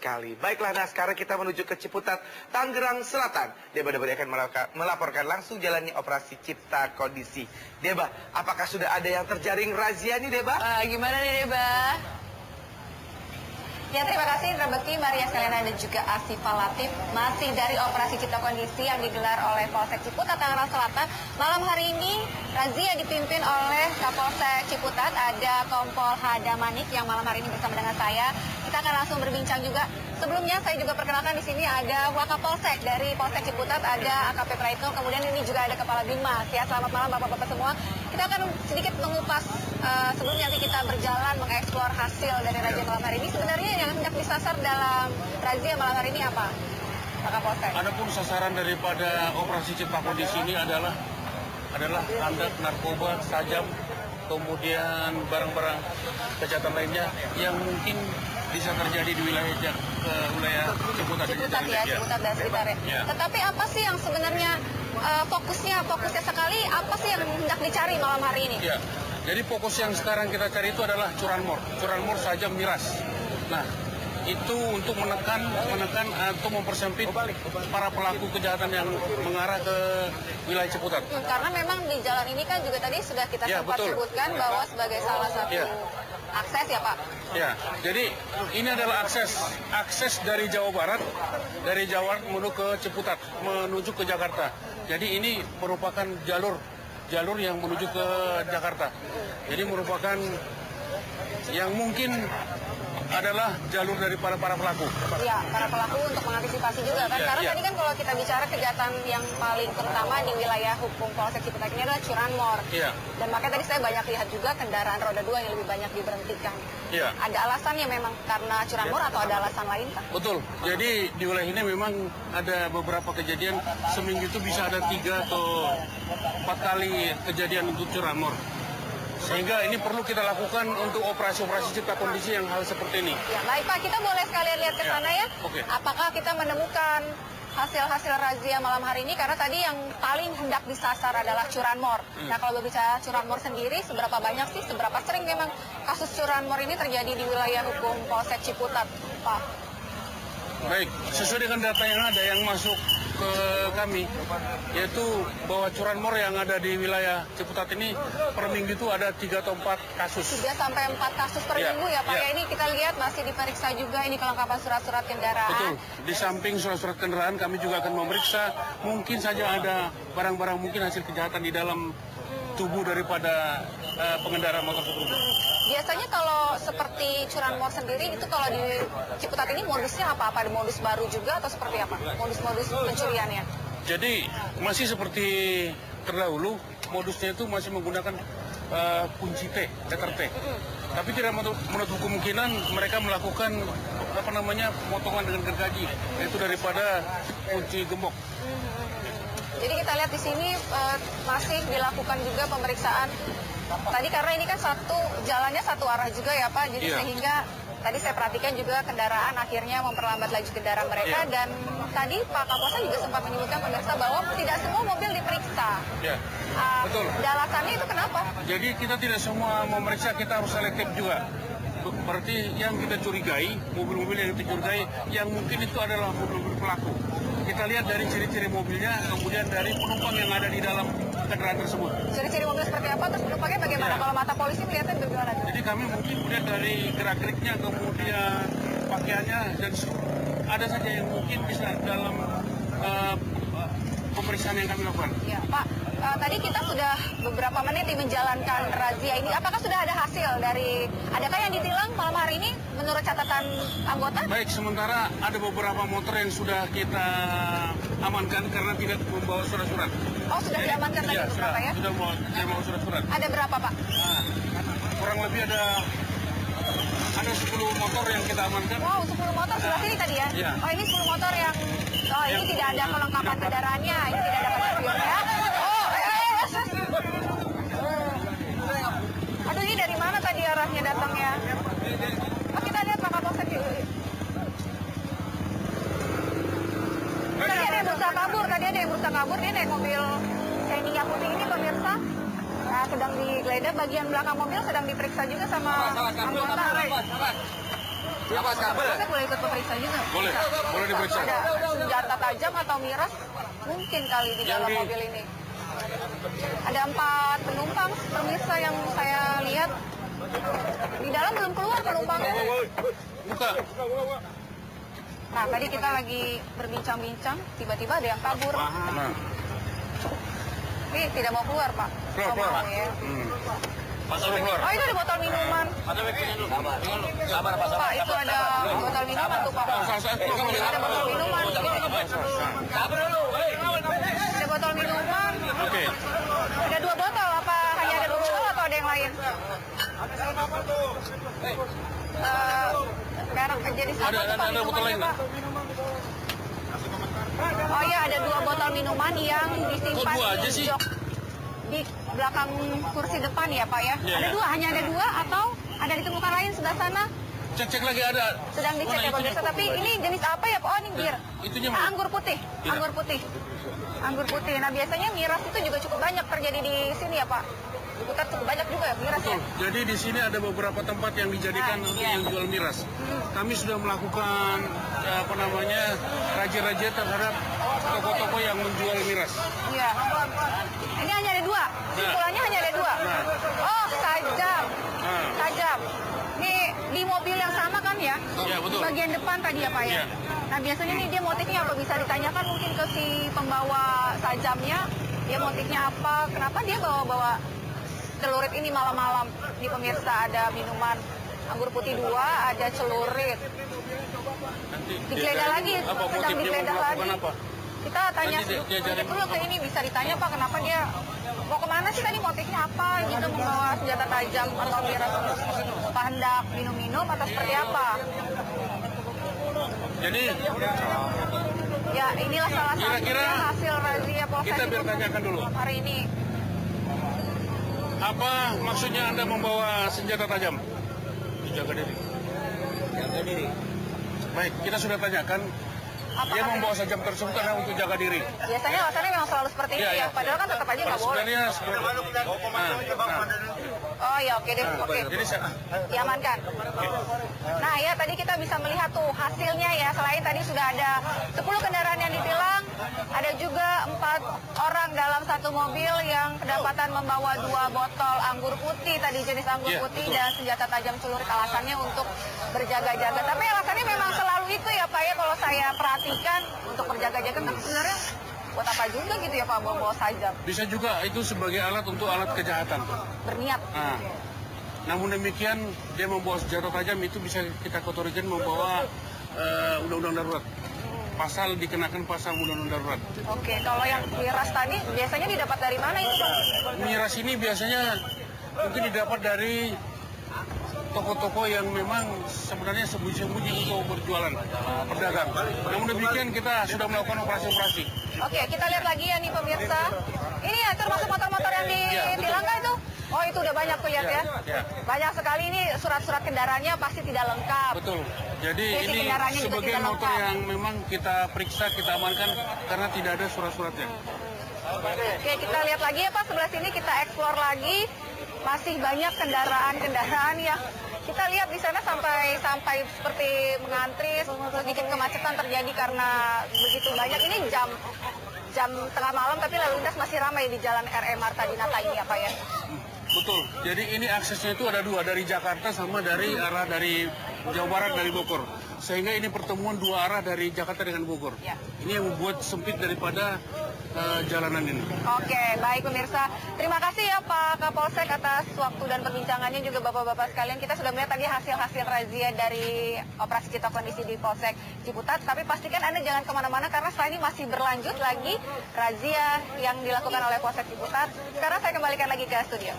sekali. Baiklah, nah sekarang kita menuju ke Ciputat, Tangerang Selatan. Deba akan melaporkan langsung jalannya operasi Cipta Kondisi. Deba, apakah sudah ada yang terjaring razia nih, Deba? Gimana nih, Deba? Ya, terima kasih Indra Bekti, Maria Selena dan juga Asifa Latif. Masih dari operasi Cipta Kondisi yang digelar oleh Polsek Ciputat, Tangerang Selatan. Malam hari ini razia dipimpin oleh Kapolsek Ciputat, ada Kompol Hadamanik yang malam hari ini bersama dengan saya. Kita akan langsung berbincang juga. Sebelumnya saya juga perkenalkan di sini ada Wakapolsek dari Polsek Ciputat, ada AKP Praitno, kemudian ini juga ada Kepala Bimas. Ya, selamat malam Bapak-Bapak semua. Kita akan sedikit mengupas sebelum nanti kita berjalan mengeksplor hasil dari razia malam hari ini. Sebenarnya yang hendak disasar dalam razia malam hari ini apa, Pak Kapolsek? Adapun sasaran daripada operasi Cipta Kondisi ini adalah handak, narkoba, sajam, kemudian barang-barang kejahatan lainnya yang mungkin bisa terjadi di wilayah Ciputat dan sekitarnya. Ya. Tetapi apa sih yang sebenarnya fokusnya sekali, apa sih yang hendak dicari malam hari ini? Ya. Jadi fokus yang sekarang kita cari itu adalah curanmor sajam, miras. Nah, itu untuk menekan atau mempersempit para pelaku kejahatan yang mengarah ke wilayah Ciputat. Karena memang di jalan ini kan juga tadi sudah kita sempat sebutkan bahwa sebagai salah satu akses ya Pak. Ya, jadi ini adalah akses dari Jawa Barat menuju ke Ciputat, menuju ke Jakarta. Jadi ini merupakan jalur yang menuju ke Jakarta. Jadi merupakan yang mungkin adalah jalur dari para pelaku. Ya, para pelaku untuk mengantisipasi juga kan. Karena tadi kan kalau kita bicara kejahatan yang paling terutama di wilayah hukum Polsek Ciputat ini adalah curanmor. Iya. Dan makanya tadi saya banyak lihat juga kendaraan roda 2 yang lebih banyak diberhentikan. Iya. Ada alasannya memang karena curanmor atau ada alasan lain Pak? Betul. Jadi di wilayah ini memang ada beberapa kejadian, seminggu itu bisa ada 3 atau 4 kali kejadian untuk curanmor. Sehingga ini perlu kita lakukan untuk operasi-operasi Cipta Kondisi yang hal seperti ini. Ya, baik Pak, kita boleh sekalian lihat ke sana ya. Oke. Apakah kita menemukan hasil-hasil razia malam hari ini? Karena tadi yang paling hendak disasar adalah curanmor. Nah, kalau berbicara curanmor sendiri, seberapa banyak sih, seberapa sering memang kasus curanmor ini terjadi di wilayah hukum Polsek Ciputat, Pak? Baik, sesuai dengan data yang ada yang masuk ke kami, yaitu bahwa curanmor yang ada di wilayah Ciputat ini per minggu itu ada 3 atau 4 kasus. 3 sampai 4 kasus per minggu ya Pak. Ya, ini kita lihat masih diperiksa juga ini kelengkapan surat-surat kendaraan. Betul. Di samping surat-surat kendaraan kami juga akan memeriksa mungkin saja ada barang-barang mungkin hasil kejahatan di dalam tubuh daripada pengendara motor tersebut. Biasanya kalau seperti curanmor sendiri itu kalau di Ciputat ini modusnya apa? Ada modus baru juga atau seperti apa? Modus-modus pencuriannya? Jadi masih seperti terdahulu, modusnya itu masih menggunakan kunci letter T. Tapi tidak menutup kemungkinan mereka melakukan pemotongan dengan gergaji, yaitu daripada kunci gembok. Jadi kita lihat di sini masih dilakukan juga pemeriksaan. Tadi karena ini kan jalannya satu arah juga ya Pak, jadi sehingga tadi saya perhatikan juga kendaraan akhirnya memperlambat laju kendaraan mereka. Dan tadi Pak Kapolsek juga sempat menyebutkan pemirsa bahwa tidak semua mobil diperiksa. Ya, betul. Alasannya itu kenapa? Jadi kita tidak semua memeriksa, kita harus selektif juga. Berarti yang kita curigai, mobil-mobil yang kita curigai, yang mungkin itu adalah mobil-mobil pelaku. Kita lihat dari ciri-ciri mobilnya, kemudian dari penumpang yang ada di dalam kendaraan tersebut. Ciri-ciri mobil seperti apa, terus penumpangnya bagaimana? Kalau mata polisi melihatnya bagaimana? Jadi kami mungkin melihat dari gerak-geriknya, kemudian pakaiannya, dan ada saja yang mungkin bisa dalam pemeriksaan yang kami lakukan. Ya, Pak, tadi kita sudah beberapa menit menjalankan razia ini. Apakah sudah ada hasil dari, adakah yang ditilang malam hari ini menurut catatan anggota? Baik, sementara ada beberapa motor yang sudah kita amankan karena tidak membawa surat-surat. Oh, sudah diamankan tadi beberapa ya? Sudah membawa surat-surat. Ada berapa, Pak? Kurang lebih ada 10 motor yang kita amankan. Wow, 10 motor sebelah sini tadi ya? Ya. Oh, ini 10 motor yang, ini tidak ada kelengkapan kendaraannya, ini tidak ada kategorinya. Oh, aduh, ini dari mana tadi arahnya datangnya? Oh, kita lihat Pak Kapolsek dulu. Tadi ada yang berusaha kabur, dia naik mobil Xenia putih ini pemirsa. sedang digeledah, bagian belakang mobil sedang diperiksa juga sama anggota. Polsek boleh ikut memeriksa juga? Boleh, Bisa. boleh diperiksa. Ada senjata tajam atau miras mungkin kali di dalam mobil ini. Ada 4 penumpang pemirsa yang saya lihat. Di dalam belum keluar penumpangnya. Buka. Nah, tadi kita lagi berbincang-bincang, tiba-tiba ada yang kabur. Nah, Ini tidak mau keluar, Pak. Keluar, Oh, keluar. mau ya. suruh keluar. Oh, itu ada botol minuman. Pak, itu ada botol minuman tuh, Pak. Ada botol minuman. Ada botol minuman. Oke. Ada 2 botol, apa hanya ada 2 botol atau ada yang lain? Merek jenis apa tuh, Pak, Ada botol lain minumannya, Pak? Oh iya, ada 2 botol minuman yang disimpan Kok 2 aja sih? di belakang kursi depan ya, Pak ya? Iya, Ada iya. 2, hanya ada 2 atau ada ditemukan lain sebelah sana? Cek lagi ada. Sedang dicek ya, pemirsa. Tapi ini jenis apa ya, Pak? Oh, ini bir. Itunya Ah, mana? anggur putih. Iya. Anggur putih. Anggur putih. Nah, biasanya miras itu juga cukup banyak terjadi di sini ya, Pak? Di Kutat cukup banyak juga ya miras ya? Betul. Jadi di sini ada beberapa tempat yang dijadikan Nah, untuk iya. yang jual miras. Kami sudah melakukan razia-razia terhadap toko-toko yang menjual miras. Iya. Ini hanya ada 2. Simpulannya hanya ada 2. Nah. Oh, tajam. Nah. Tajam. Ini di mobil yang sama kan ya? Iya, betul. Di bagian depan tadi ya, Pak ya? Iya. Nah, biasanya nih dia motifnya apa? Bisa ditanyakan mungkin ke si pembawa tajamnya. Dia motifnya apa? Kenapa dia bawa-bawa celurit ini malam-malam? Di pemirsa ada minuman anggur putih 2, ada celurit. Nanti Digeledah lagi, apa sedang motifnya digeledah melakukan lagi. apa? Kita tanya Nanti dia sedikit cari dulu ke ini, bisa ditanya Pak kenapa dia mau kemana sih tadi, motifnya apa gitu, membawa senjata tajam atau miras, apa hendak minum-minum atau seperti apa? Jadi Ya inilah salah satunya Kira-kira hasil razia Polsek kita biar Ciputat tanyakan dulu. hari ini. apa maksudnya Anda membawa senjata tajam? Jaga diri. Jaga diri. Baik, kita sudah tanyakan. Dia membawa senjata tersebut karena untuk jaga diri. Biasanya alasannya memang selalu seperti itu ya, padahal kan tetap aja nggak boleh. Sebenarnya Oh ya, oke deh, oke. Jadi Diamankan. Nah ya, tadi kita bisa melihat tuh hasilnya ya. Selain tadi sudah ada 10 kendaraan yang ditilang, ada juga 4 orang dalam satu mobil yang kedapatan membawa 2 botol anggur putih, tadi jenis anggur Iya, putih betul. dan senjata tajam celurit, alasannya untuk berjaga-jaga. Tapi alasannya memang selalu itu ya Pak ya, kalau saya perhatikan untuk berjaga-jaga kan sebenarnya buat apa juga gitu ya Pak, bawa tajam, bisa juga itu sebagai alat untuk alat kejahatan. berniat. Nah, namun demikian dia membawa senjata tajam itu bisa kita kategorikan membawa undang-undang darurat. Pasal dikenakan pasal undang-undang darurat. Oke, kalau yang miras tadi biasanya didapat dari mana itu Bang? Miras ini biasanya mungkin didapat dari toko-toko yang memang sebenarnya sembunyi-sembunyi untuk berjualan, pedagang. Namun demikian kita sudah melakukan operasi-operasi. Oke, kita lihat lagi ya nih pemirsa. Ini ya termasuk motor-motor yang ditilang nggak itu? Oh itu udah banyak tuh lihat ya. Ya. Banyak sekali, ini surat-surat kendaraannya pasti tidak lengkap. Betul. Jadi Jadi ini kendaraannya juga sebagian tidak motor lengkap. yang memang kita periksa, kita amankan karena tidak ada surat-suratnya. Oke, kita lihat lagi ya Pak, sebelah sini kita explore lagi. Masih banyak kendaraan-kendaraan yang kita lihat di sana sampai seperti mengantri, sedikit kemacetan terjadi karena begitu banyak. Ini jam tengah malam tapi lalu lintas masih ramai di Jalan R.E. Marta Dinata ini ya Pak ya. Betul. Jadi ini aksesnya itu ada 2, dari Jakarta sama dari arah dari Jawa Barat, dari Bogor. Sehingga ini pertemuan 2 arah dari Jakarta dengan Bogor. Ya. Ini yang membuat sempit daripada jalanan ini. Oke, baik pemirsa. Terima kasih ya Pak Kapolsek atas waktu dan perbincangannya, juga Bapak-Bapak sekalian. Kita sudah melihat tadi hasil-hasil razia dari operasi cipta kondisi di Polsek Ciputat. Tapi pastikan Anda jangan kemana-mana karena setelah ini masih berlanjut lagi razia yang dilakukan oleh Polsek Ciputat. Sekarang saya kembalikan lagi ke studio.